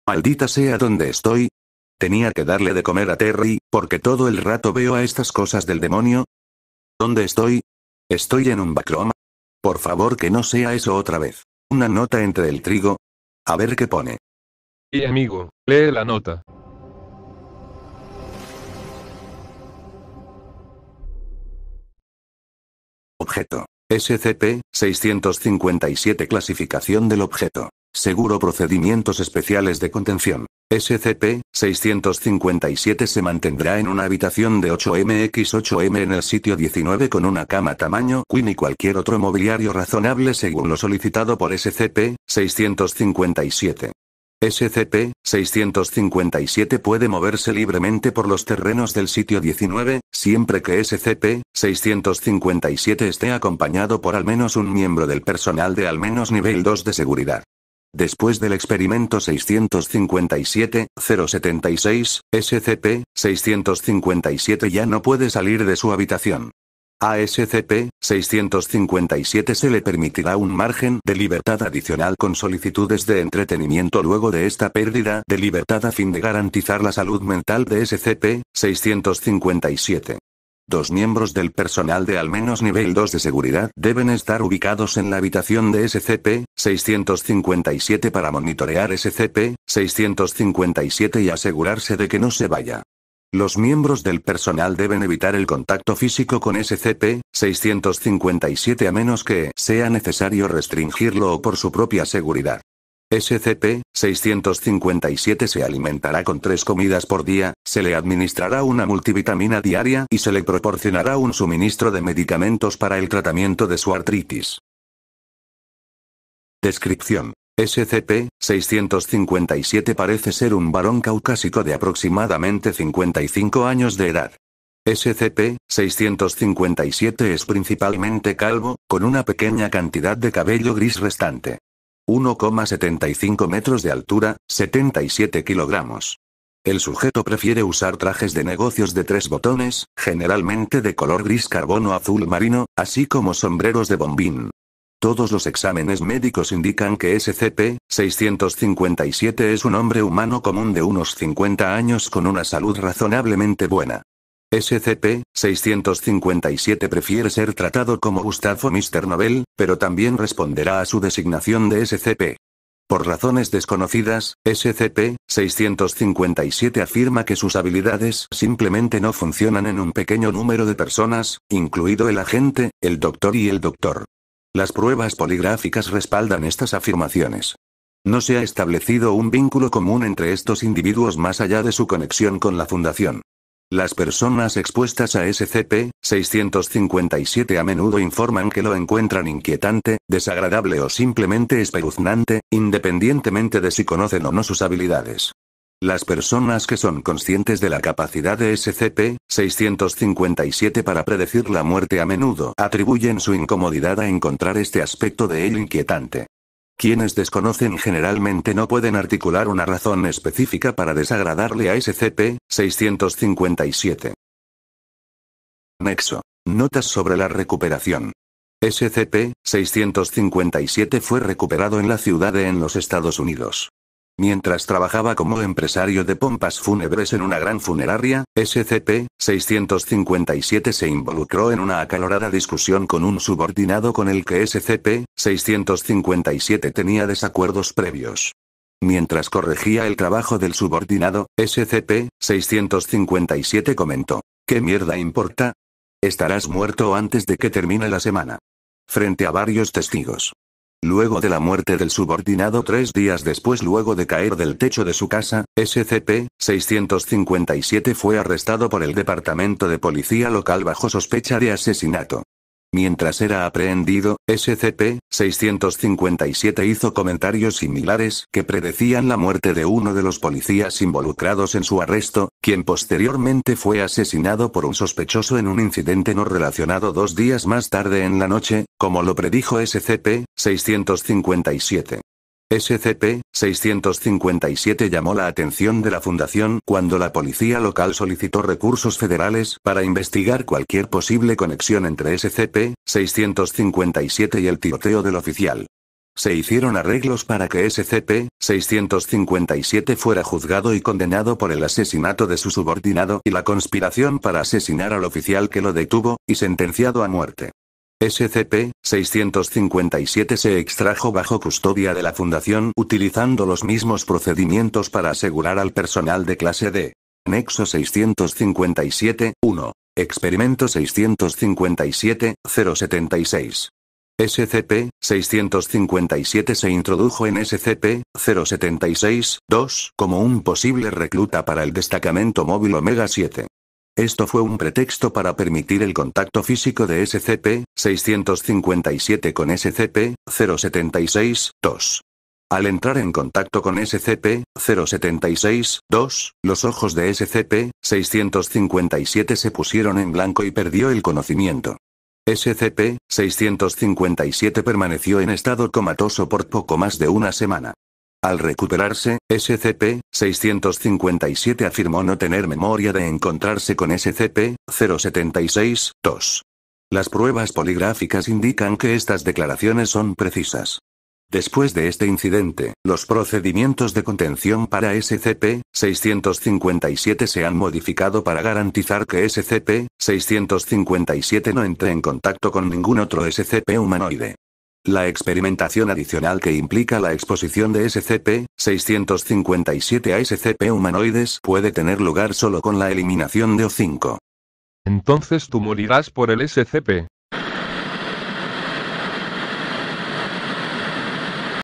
Maldita sea donde estoy. Tenía que darle de comer a Terry, porque todo el rato veo a estas cosas del demonio. ¿Dónde estoy? Estoy en un backroom. Por favor que no sea eso otra vez. Una nota entre el trigo. A ver qué pone. Y amigo, lee la nota. Objeto. SCP-657. Clasificación del objeto. Seguro. Procedimientos especiales de contención. SCP-657 se mantendrá en una habitación de 8x8m en el sitio 19 con una cama tamaño queen y cualquier otro mobiliario razonable según lo solicitado por SCP-657. SCP-657 puede moverse libremente por los terrenos del sitio 19, siempre que SCP-657 esté acompañado por al menos un miembro del personal de al menos nivel 2 de seguridad. Después del experimento 657-076, SCP-657 ya no puede salir de su habitación. A SCP-657 se le permitirá un margen de libertad adicional con solicitudes de entretenimiento luego de esta pérdida de libertad a fin de garantizar la salud mental de SCP-657. 2 miembros del personal de al menos nivel 2 de seguridad deben estar ubicados en la habitación de SCP-657 para monitorear SCP-657 y asegurarse de que no se vaya. Los miembros del personal deben evitar el contacto físico con SCP-657 a menos que sea necesario restringirlo o por su propia seguridad. SCP-657 se alimentará con 3 comidas por día, se le administrará una multivitamina diaria y se le proporcionará un suministro de medicamentos para el tratamiento de su artritis. Descripción. SCP-657 parece ser un varón caucásico de aproximadamente 55 años de edad. SCP-657 es principalmente calvo, con una pequeña cantidad de cabello gris restante. 1,75 metros de altura, 77 kilogramos. El sujeto prefiere usar trajes de negocios de 3 botones, generalmente de color gris carbono azul marino, así como sombreros de bombín. Todos los exámenes médicos indican que SCP-657 es un hombre humano común de unos 50 años con una salud razonablemente buena. SCP-657 prefiere ser tratado como Gustavo Mr. Nobel, pero también responderá a su designación de SCP. Por razones desconocidas, SCP-657 afirma que sus habilidades simplemente no funcionan en un pequeño número de personas, incluido el agente, el doctor y el doctor. Las pruebas poligráficas respaldan estas afirmaciones. No se ha establecido un vínculo común entre estos individuos más allá de su conexión con la Fundación. Las personas expuestas a SCP-657 a menudo informan que lo encuentran inquietante, desagradable o simplemente espeluznante, independientemente de si conocen o no sus habilidades. Las personas que son conscientes de la capacidad de SCP-657 para predecir la muerte a menudo atribuyen su incomodidad a encontrar este aspecto de él inquietante. Quienes desconocen generalmente no pueden articular una razón específica para desagradarle a SCP-657. Anexo. Notas sobre la recuperación. SCP-657 fue recuperado en la ciudad de en los Estados Unidos. Mientras trabajaba como empresario de pompas fúnebres en una gran funeraria, SCP-657 se involucró en una acalorada discusión con un subordinado con el que SCP-657 tenía desacuerdos previos. Mientras corregía el trabajo del subordinado, SCP-657 comentó: ¿Qué mierda importa? Estarás muerto antes de que termine la semana. Frente a varios testigos. Luego de la muerte del subordinado 3 días después luego de caer del techo de su casa, SCP-657 fue arrestado por el Departamento de Policía local bajo sospecha de asesinato. Mientras era aprehendido, SCP-657 hizo comentarios similares que predecían la muerte de uno de los policías involucrados en su arresto, quien posteriormente fue asesinado por un sospechoso en un incidente no relacionado 2 días más tarde en la noche, como lo predijo SCP-657. SCP-657 llamó la atención de la Fundación cuando la policía local solicitó recursos federales para investigar cualquier posible conexión entre SCP-657 y el tiroteo del oficial. Se hicieron arreglos para que SCP-657 fuera juzgado y condenado por el asesinato de su subordinado y la conspiración para asesinar al oficial que lo detuvo, y sentenciado a muerte. SCP-657 se extrajo bajo custodia de la Fundación utilizando los mismos procedimientos para asegurar al personal de clase D. Nexo 657-1. Experimento 657-076. SCP-657 se introdujo en SCP-076-2 como un posible recluta para el destacamento móvil Omega 7. Esto fue un pretexto para permitir el contacto físico de SCP-657 con SCP-076-2. Al entrar en contacto con SCP-076-2, los ojos de SCP-657 se pusieron en blanco y perdió el conocimiento. SCP-657 permaneció en estado comatoso por poco más de una semana. Al recuperarse, SCP-657 afirmó no tener memoria de encontrarse con SCP-076-2. Las pruebas poligráficas indican que estas declaraciones son precisas. Después de este incidente, los procedimientos de contención para SCP-657 se han modificado para garantizar que SCP-657 no entre en contacto con ningún otro SCP humanoide. La experimentación adicional que implica la exposición de SCP-657 a SCP humanoides puede tener lugar solo con la eliminación de O5. Entonces tú morirás por el SCP.